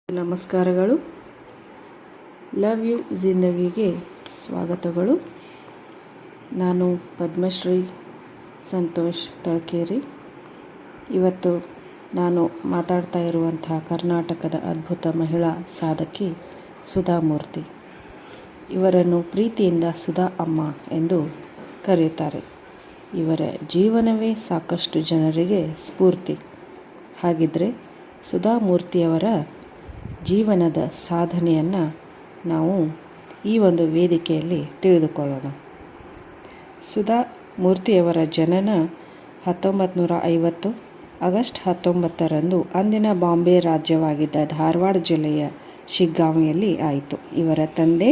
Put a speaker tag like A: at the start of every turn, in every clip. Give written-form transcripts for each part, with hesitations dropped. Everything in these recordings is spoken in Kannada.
A: ನಮಸ್ಕಾರಗಳು. ಲವ್ ಯು ಜಿಂದಗಿಗೆ ಸ್ವಾಗತಗಳು. ನಾನು ಪದ್ಮಶ್ರೀ ಸಂತೋಷ್ ತಳಕೇರಿ. ಇವತ್ತು ನಾನು ಮಾತಾಡ್ತಾ ಇರುವಂಥ ಕರ್ನಾಟಕದ ಅದ್ಭುತ ಮಹಿಳಾ ಸಾಧಕಿ ಸುಧಾ ಮೂರ್ತಿ. ಇವರನ್ನು ಪ್ರೀತಿಯಿಂದ ಸುಧಾ ಅಮ್ಮ ಎಂದು ಕರೆಯುತ್ತಾರೆ. ಇವರ ಜೀವನವೇ ಸಾಕಷ್ಟು ಜನರಿಗೆ ಸ್ಫೂರ್ತಿ. ಹಾಗಿದ್ದರೆ ಸುಧಾ ಮೂರ್ತಿಯವರ ಜೀವನದ ಸಾಧನೆಯನ್ನು ನಾವು ಈ ಒಂದು ವೇದಿಕೆಯಲ್ಲಿ ತಿಳಿದುಕೊಳ್ಳೋಣ. ಸುಧಾ ಮೂರ್ತಿಯವರ ಜನನ 1950 ಆಗಸ್ಟ್ 19ರಂದು ಅಂದಿನ ಬಾಂಬೆ ರಾಜ್ಯವಾಗಿದ್ದ ಧಾರವಾಡ ಜಿಲ್ಲೆಯ ಶಿಗ್ಗಾಂವಿಯಲ್ಲಿ ಆಯಿತು. ಇವರ ತಂದೆ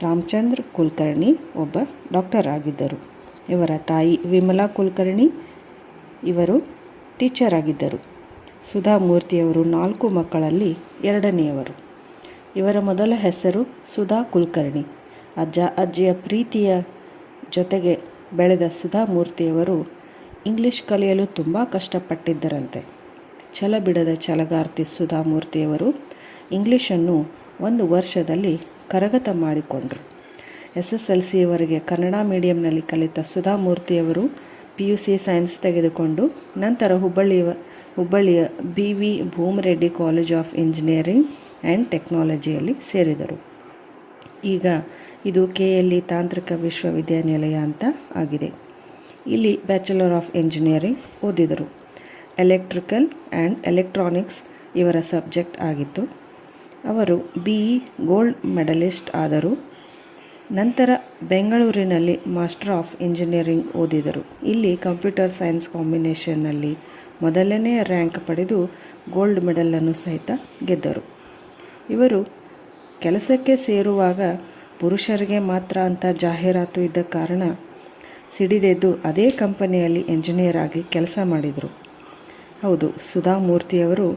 A: ರಾಮಚಂದ್ರ ಕುಲಕರ್ಣಿ ಒಬ್ಬ ಡಾಕ್ಟರ್ ಆಗಿದ್ದರು. ಇವರ ತಾಯಿ ವಿಮಲಾ ಕುಲಕರ್ಣಿ ಇವರು ಟೀಚರ್ ಆಗಿದ್ದರು. ಸುಧಾ ಮೂರ್ತಿಯವರು 4 ಮಕ್ಕಳಲ್ಲಿ ಎರಡನೆಯವರು. ಇವರ ಮೊದಲ ಹೆಸರು ಸುಧಾ ಕುಲಕರ್ಣಿ. ಅಜ್ಜಿಯ ಪ್ರೀತಿಯ ಜೊತೆಗೆ ಬೆಳೆದ ಸುಧಾ ಮೂರ್ತಿಯವರು ಇಂಗ್ಲಿಷ್ ಕಲಿಯಲು ತುಂಬ ಕಷ್ಟಪಟ್ಟಿದ್ದರಂತೆ. ಛಲ ಬಿಡದ ಛಲಗಾರ್ತಿ ಸುಧಾ ಮೂರ್ತಿಯವರು ಇಂಗ್ಲಿಷನ್ನು 1 ವರ್ಷದಲ್ಲಿ ಕರಗತ ಮಾಡಿಕೊಂಡರು. SSLCಯವರೆಗೆ ಕನ್ನಡ ಮೀಡಿಯಂನಲ್ಲಿ ಕಲಿತ ಸುಧಾ ಮೂರ್ತಿಯವರು PUC ಸೈನ್ಸ್ ತೆಗೆದುಕೊಂಡು ನಂತರ ಹುಬ್ಬಳ್ಳಿಯ BV Bhoomaraddi college of engineering and ಟೆಕ್ನಾಲಜಿಯಲ್ಲಿ ಸೇರಿದರು. ಈಗ ಇದು KLE ತಾಂತ್ರಿಕ ವಿಶ್ವವಿದ್ಯಾನಿಲಯ ಅಂತ ಆಗಿದೆ. ಇಲ್ಲಿ ಬ್ಯಾಚುಲರ್ ಆಫ್ ಇಂಜಿನಿಯರಿಂಗ್ ಓದಿದರು. ಎಲೆಕ್ಟ್ರಿಕಲ್ ಆ್ಯಂಡ್ ಎಲೆಕ್ಟ್ರಾನಿಕ್ಸ್ ಇವರ ಸಬ್ಜೆಕ್ಟ್ ಆಗಿತ್ತು. ಅವರು BE ಗೋಲ್ಡ್ ಮೆಡಲಿಸ್ಟ್ ಆದರು. ನಂತರ ಬೆಂಗಳೂರಿನಲ್ಲಿ ಮಾಸ್ಟರ್ ಆಫ್ ಇಂಜಿನಿಯರಿಂಗ್ ಓದಿದರು. ಇಲ್ಲಿ ಕಂಪ್ಯೂಟರ್ ಸೈನ್ಸ್ ಕಾಂಬಿನೇಷನ್ನಲ್ಲಿ ಮೊದಲನೇ ರ್ಯಾಂಕ್ ಪಡೆದು ಗೋಲ್ಡ್ ಮೆಡಲನ್ನು ಸಹಿತ ಗೆದ್ದರು. ಇವರು ಕೆಲಸಕ್ಕೆ ಸೇರುವಾಗ ಪುರುಷರಿಗೆ ಮಾತ್ರ ಅಂತ ಜಾಹೀರಾತು ಇದ್ದ ಕಾರಣ ಸಿಡಿದೆದ್ದು ಅದೇ ಕಂಪನಿಯಲ್ಲಿ ಇಂಜಿನಿಯರ್ ಆಗಿ ಕೆಲಸ ಮಾಡಿದರು. ಹೌದು, ಸುಧಾ ಮೂರ್ತಿಯವರು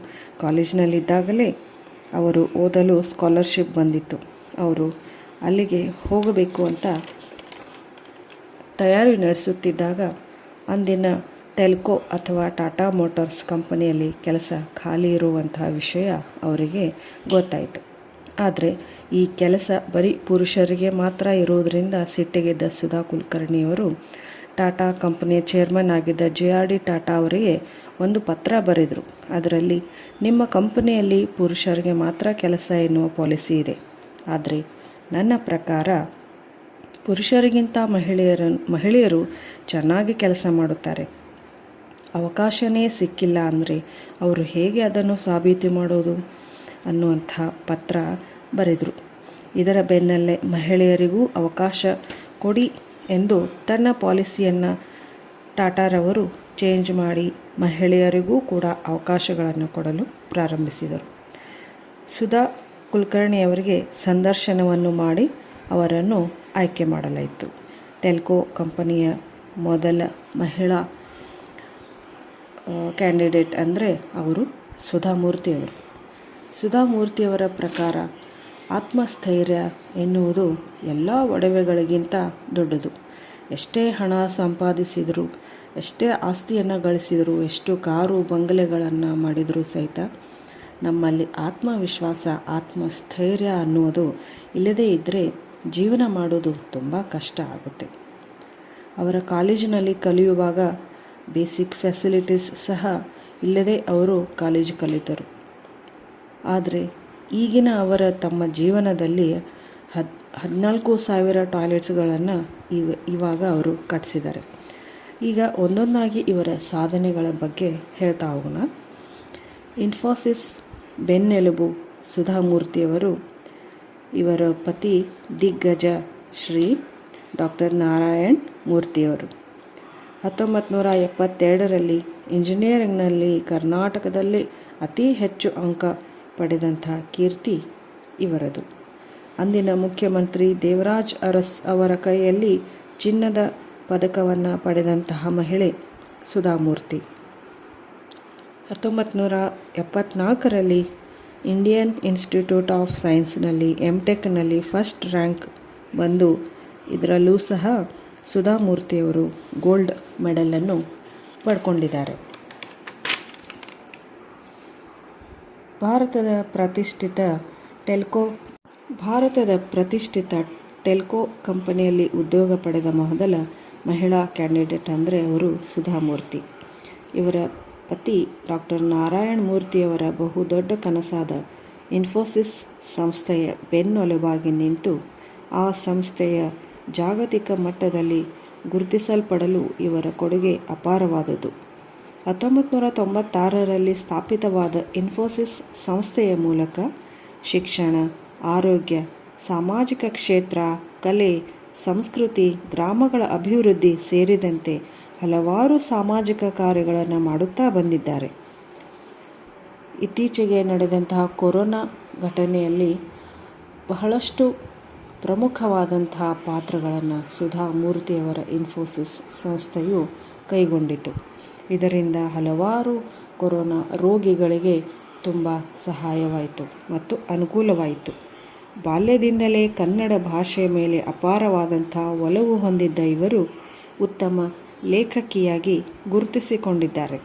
A: ಕಾಲೇಜಿನಲ್ಲಿದ್ದಾಗಲೇ ಅವರು ಓದಲು ಸ್ಕಾಲರ್ಶಿಪ್ ಬಂದಿತ್ತು. ಅವರು ಅಲ್ಲಿಗೆ ಹೋಗಬೇಕು ಅಂತ ತಯಾರಿ ನಡೆಸುತ್ತಿದ್ದಾಗ ಅಂದಿನ ಟೆಲ್ಕೋ ಅಥವಾ ಟಾಟಾ ಮೋಟಾರ್ಸ್ ಕಂಪನಿಯಲ್ಲಿ ಕೆಲಸ ಖಾಲಿ ಇರುವಂತಹ ವಿಷಯ ಅವರಿಗೆ ಗೊತ್ತಾಯಿತು. ಆದರೆ ಈ ಕೆಲಸ ಬರೀ ಪುರುಷರಿಗೆ ಮಾತ್ರ ಇರುವುದರಿಂದ ಸಿಟ್ಟಿಗೆದ್ದ ಸುಧಾ ಕುಲಕರ್ಣಿಯವರು ಟಾಟಾ ಕಂಪನಿಯ ಚೇರ್ಮನ್ ಆಗಿದ್ದ JRD ಟಾಟಾ ಅವರಿಗೆ ಒಂದು ಪತ್ರ ಬರೆದರು. ಅದರಲ್ಲಿ ನಿಮ್ಮ ಕಂಪನಿಯಲ್ಲಿ ಪುರುಷರಿಗೆ ಮಾತ್ರ ಕೆಲಸ ಎನ್ನುವ ಪಾಲಿಸಿ ಇದೆ. ಆದರೆ ನನ್ನ ಪ್ರಕಾರ ಪುರುಷರಿಗಿಂತ ಮಹಿಳೆಯರು ಚೆನ್ನಾಗಿ ಕೆಲಸ ಮಾಡುತ್ತಾರೆ. ಅವಕಾಶನೇ ಸಿಕ್ಕಿಲ್ಲ ಅಂದರೆ ಅವರು ಹೇಗೆ ಅದನ್ನು ಸಾಬೀತು ಮಾಡೋದು ಅನ್ನುವಂಥ ಪತ್ರ ಬರೆದರು. ಇದರ ಬೆನ್ನಲ್ಲೇ ಮಹಿಳೆಯರಿಗೂ ಅವಕಾಶ ಕೊಡಿ ಎಂದು ತನ್ನ ಪಾಲಿಸಿಯನ್ನು ಟಾಟಾರವರು ಚೇಂಜ್ ಮಾಡಿ ಮಹಿಳೆಯರಿಗೂ ಕೂಡ ಅವಕಾಶಗಳನ್ನು ಕೊಡಲು ಪ್ರಾರಂಭಿಸಿದರು. ಸುಧಾ ಕುಲಕರ್ಣಿಯವರಿಗೆ ಸಂದರ್ಶನವನ್ನು ಮಾಡಿ ಅವರನ್ನು ಆಯ್ಕೆ ಮಾಡಲಾಯಿತು. ಟೆಲ್ಕೋ ಕಂಪನಿಯ ಮೊದಲ ಮಹಿಳಾ ಕ್ಯಾಂಡಿಡೇಟ್ ಅಂದರೆ ಅವರು ಸುಧಾ ಮೂರ್ತಿಯವರು. ಸುಧಾ ಮೂರ್ತಿಯವರ ಪ್ರಕಾರ ಆತ್ಮಸ್ಥೈರ್ಯ ಎನ್ನುವುದು ಎಲ್ಲ ಒಡವೆಗಳಿಗಿಂತ ದೊಡ್ಡದು. ಎಷ್ಟೇ ಹಣ ಸಂಪಾದಿಸಿದರೂ, ಎಷ್ಟೇ ಆಸ್ತಿಯನ್ನು ಗಳಿಸಿದರೂ, ಎಷ್ಟು ಕಾರು ಬಂಗಲೆಗಳನ್ನು ಮಾಡಿದರೂ ಸಹಿತ ನಮ್ಮಲ್ಲಿ ಆತ್ಮವಿಶ್ವಾಸ, ಆತ್ಮಸ್ಥೈರ್ಯ ಅನ್ನುವುದು ಇಲ್ಲದೇ ಇದ್ದರೆ ಜೀವನ ಮಾಡೋದು ತುಂಬ ಕಷ್ಟ ಆಗುತ್ತೆ. ಅವರ ಕಾಲೇಜಿನಲ್ಲಿ ಕಲಿಯುವಾಗ ಬೇಸಿಕ್ ಫೆಸಿಲಿಟೀಸ್ ಸಹ ಇಲ್ಲದೆ ಅವರು ಕಾಲೇಜು ಕಲಿತರು. ಆದರೆ ಈಗಿನ ಅವರ ತಮ್ಮ ಜೀವನದಲ್ಲಿ 14,000 ಟಾಯ್ಲೆಟ್ಸ್ಗಳನ್ನು ಇವಾಗ ಅವರು ಕಟ್ಟಿಸಿದ್ದಾರೆ. ಈಗ ಒಂದೊಂದಾಗಿ ಇವರ ಸಾಧನೆಗಳ ಬಗ್ಗೆ ಹೇಳ್ತಾ ಹೋಗೋಣ. ಇನ್ಫೋಸಿಸ್ ಬೆನ್ನೆಲುಬು ಸುಧಾ ಮೂರ್ತಿಯವರು. ಇವರ ಪತಿ ದಿಗ್ಗಜ ಶ್ರೀ ಡಾಕ್ಟರ್ ನಾರಾಯಣ್ ಮೂರ್ತಿಯವರು 1972ರಲ್ಲಿ ಇಂಜಿನಿಯರಿಂಗ್ನಲ್ಲಿ ಕರ್ನಾಟಕದಲ್ಲಿ ಅತಿ ಹೆಚ್ಚು ಅಂಕ ಪಡೆದಂಥ ಕೀರ್ತಿ ಇವರದು. ಅಂದಿನ ಮುಖ್ಯಮಂತ್ರಿ ದೇವರಾಜ್ ಅರಸ್ ಅವರ ಕೈಯಲ್ಲಿ ಚಿನ್ನದ ಪದಕವನ್ನು ಪಡೆದಂತಹ ಮಹಿಳೆ ಸುಧಾ ಮೂರ್ತಿ. 1974ರಲ್ಲಿ ಇಂಡಿಯನ್ ಇನ್ಸ್ಟಿಟ್ಯೂಟ್ ಆಫ್ ಸೈನ್ಸ್ನಲ್ಲಿ MTechನಲ್ಲಿ ಫಸ್ಟ್ ರ್ಯಾಂಕ್ ಬಂದು ಇದರಲ್ಲೂ ಸಹ ಸುಧಾ ಮೂರ್ತಿಯವರು ಗೋಲ್ಡ್ ಮೆಡಲನ್ನು ಪಡ್ಕೊಂಡಿದ್ದಾರೆ. ಭಾರತದ ಪ್ರತಿಷ್ಠಿತ ಟೆಲ್ಕೋ ಕಂಪನಿಯಲ್ಲಿ ಉದ್ಯೋಗ ಪಡೆದ ಮೊದಲ ಮಹಿಳಾ ಕ್ಯಾಂಡಿಡೇಟ್ ಅಂದರೆ ಅವರು ಸುಧಾಮೂರ್ತಿ. ಇವರ ಪತಿ ಡಾಕ್ಟರ್ ನಾರಾಯಣ ಮೂರ್ತಿಯವರ ಬಹುದೊಡ್ಡ ಕನಸಾದ ಇನ್ಫೋಸಿಸ್ ಸಂಸ್ಥೆಯ ಬೆನ್ನೆಲುಬಾಗಿ ನಿಂತು ಆ ಸಂಸ್ಥೆಯ ಜಾಗತಿಕ ಮಟ್ಟದಲ್ಲಿ ಗುರುತಿಸಲ್ಪಡಲು ಇವರ ಕೊಡುಗೆ ಅಪಾರವಾದದ್ದು. 1996ರಲ್ಲಿ ಸ್ಥಾಪಿತವಾದ ಇನ್ಫೋಸಿಸ್ ಸಂಸ್ಥೆಯ ಮೂಲಕ ಶಿಕ್ಷಣ, ಆರೋಗ್ಯ, ಸಾಮಾಜಿಕ ಕ್ಷೇತ್ರ, ಕಲೆ, ಸಂಸ್ಕೃತಿ, ಗ್ರಾಮಗಳ ಅಭಿವೃದ್ಧಿ ಸೇರಿದಂತೆ ಹಲವಾರು ಸಾಮಾಜಿಕ ಕಾರ್ಯಗಳನ್ನು ಮಾಡುತ್ತಾ ಬಂದಿದ್ದಾರೆ. ಇತ್ತೀಚೆಗೆ ನಡೆದಂತಹ ಕೊರೋನಾ ಘಟನೆಯಲ್ಲಿ ಬಹಳಷ್ಟು ಪ್ರಮುಖವಾದಂತಹ ಪಾತ್ರಗಳನ್ನು ಸುಧಾಮೂರ್ತಿಯವರ ಇನ್ಫೋಸಿಸ್ ಸಂಸ್ಥೆಯು ಕೈಗೊಂಡಿತು. ಇದರಿಂದ ಹಲವಾರು ಕೊರೋನಾ ರೋಗಿಗಳಿಗೆ ತುಂಬ ಸಹಾಯವಾಯಿತು ಮತ್ತು ಅನುಕೂಲವಾಯಿತು. ಬಾಲ್ಯದಿಂದಲೇ ಕನ್ನಡ ಭಾಷೆಯ ಮೇಲೆ ಅಪಾರವಾದಂಥ ಒಲವು ಹೊಂದಿದ್ದ ಇವರು ಉತ್ತಮ ಲೇಖಕಿಯಾಗಿ ಗುರುತಿಸಿಕೊಂಡಿದ್ದಾರೆ.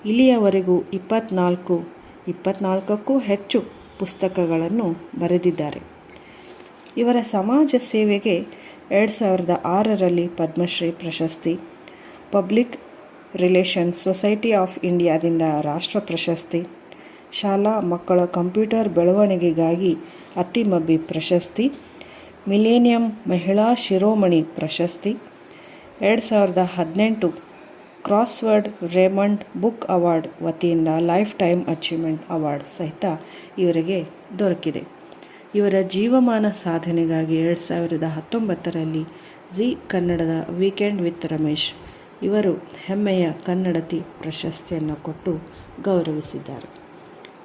A: ಇಲ್ಲಿಯವರೆಗೂ 24ಕ್ಕೂ ಹೆಚ್ಚು ಪುಸ್ತಕಗಳನ್ನು ಬರೆದಿದ್ದಾರೆ. ಇವರ ಸಮಾಜ ಸೇವೆಗೆ 2006ರಲ್ಲಿ ಪದ್ಮಶ್ರೀ ಪ್ರಶಸ್ತಿ, ಪಬ್ಲಿಕ್ ರಿಲೇಷನ್ಸ್ ಸೊಸೈಟಿ ಆಫ್ ಇಂಡಿಯಾದಿಂದ ರಾಷ್ಟ್ರ ಪ್ರಶಸ್ತಿ, ಶಾಲಾ ಮಕ್ಕಳ ಕಂಪ್ಯೂಟರ್ ಬೆಳವಣಿಗೆಗಾಗಿ ಅತ್ತಿಮಬ್ಬಿ ಪ್ರಶಸ್ತಿ, ಮಿಲೇನಿಯಂ ಮಹಿಳಾ ಶಿರೋಮಣಿ ಪ್ರಶಸ್ತಿ, 2018 ಕ್ರಾಸ್ವರ್ಡ್ ರೇಮಂಡ್ ಬುಕ್ ಅವಾರ್ಡ್ ವತಿಯಿಂದ ಲೈಫ್ ಟೈಮ್ ಅಚೀವ್ಮೆಂಟ್ ಅವಾರ್ಡ್ ಸಹಿತ ಇವರಿಗೆ ದೊರಕಿದೆ. ಇವರ ಜೀವಮಾನ ಸಾಧನೆಗಾಗಿ 2019ರಲ್ಲಿ ಜಿ ಕನ್ನಡದ ವೀಕೆಂಡ್ ವಿತ್ ರಮೇಶ್ ಇವರು ಹೆಮ್ಮೆಯ ಕನ್ನಡತಿ ಪ್ರಶಸ್ತಿಯನ್ನು ಕೊಟ್ಟು ಗೌರವಿಸಿದ್ದಾರೆ.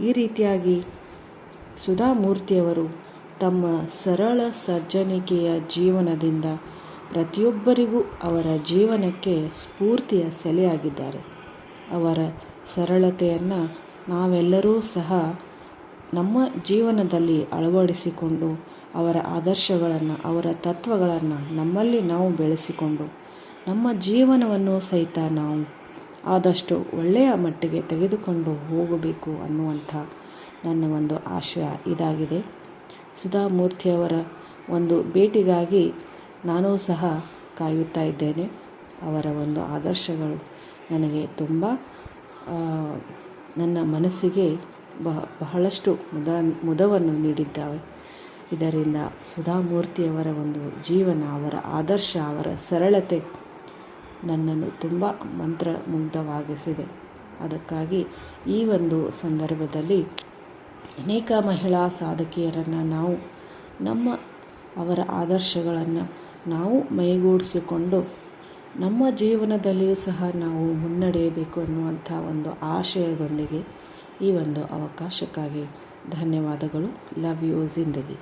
A: ಈ ರೀತಿಯಾಗಿ ಸುಧಾಮೂರ್ತಿಯವರು ತಮ್ಮ ಸರಳ ಸಜ್ಜನಿಕೆಯ ಜೀವನದಿಂದ ಪ್ರತಿಯೊಬ್ಬರಿಗೂ ಅವರ ಜೀವನಕ್ಕೆ ಸ್ಫೂರ್ತಿಯ ಸೆಲೆಯಾಗಿದ್ದಾರೆ. ಅವರ ಸರಳತೆಯನ್ನು ನಾವೆಲ್ಲರೂ ಸಹ ನಮ್ಮ ಜೀವನದಲ್ಲಿ ಅಳವಡಿಸಿಕೊಂಡು ಅವರ ಆದರ್ಶಗಳನ್ನು, ಅವರ ತತ್ವಗಳನ್ನು ನಮ್ಮಲ್ಲಿ ನಾವು ಬೆಳೆಸಿಕೊಂಡು ನಮ್ಮ ಜೀವನವನ್ನು ಸಹಿತ ನಾವು ಆದಷ್ಟು ಒಳ್ಳೆಯ ಮಟ್ಟಿಗೆ ತೆಗೆದುಕೊಂಡು ಹೋಗಬೇಕು ಅನ್ನುವಂಥ ನನ್ನ ಒಂದು ಆಶಯ ಇದಾಗಿದೆ. ಸುಧಾಮೂರ್ತಿಯವರ ಒಂದು ಭೇಟಿಗಾಗಿ ನಾನೂ ಸಹ ಕಾಯುತ್ತಾ ಇದ್ದೇನೆ. ಅವರ ಒಂದು ಆದರ್ಶಗಳು ನನಗೆ ತುಂಬ ನನ್ನ ಮನಸ್ಸಿಗೆ ಬಹಳಷ್ಟು ಮುದವನ್ನು ನೀಡಿದ್ದಾವೆ. ಇದರಿಂದ ಸುಧಾಮೂರ್ತಿಯವರ ಒಂದು ಜೀವನ, ಅವರ ಆದರ್ಶ, ಅವರ ಸರಳತೆ ನನ್ನನ್ನು ತುಂಬ ಮಂತ್ರಮುಗ್ಧವಾಗಿಸಿದೆ. ಅದಕ್ಕಾಗಿ ಈ ಒಂದು ಸಂದರ್ಭದಲ್ಲಿ ಅನೇಕ ಮಹಿಳಾ ಸಾಧಕಿಯರನ್ನು ನಾವು ಅವರ ಆದರ್ಶಗಳನ್ನು ನಾವು ಮೈಗೂಡಿಸಿಕೊಂಡು ನಮ್ಮ ಜೀವನದಲ್ಲಿಯೂ ಸಹ ನಾವು ಮುನ್ನಡೆಯಬೇಕು ಅನ್ನುವಂಥ ಒಂದು ಆಶಯದೊಂದಿಗೆ ಈ ಒಂದು ಅವಕಾಶಕ್ಕಾಗಿ ಧನ್ಯವಾದಗಳು. Love you ಜಿಂದಗಿ.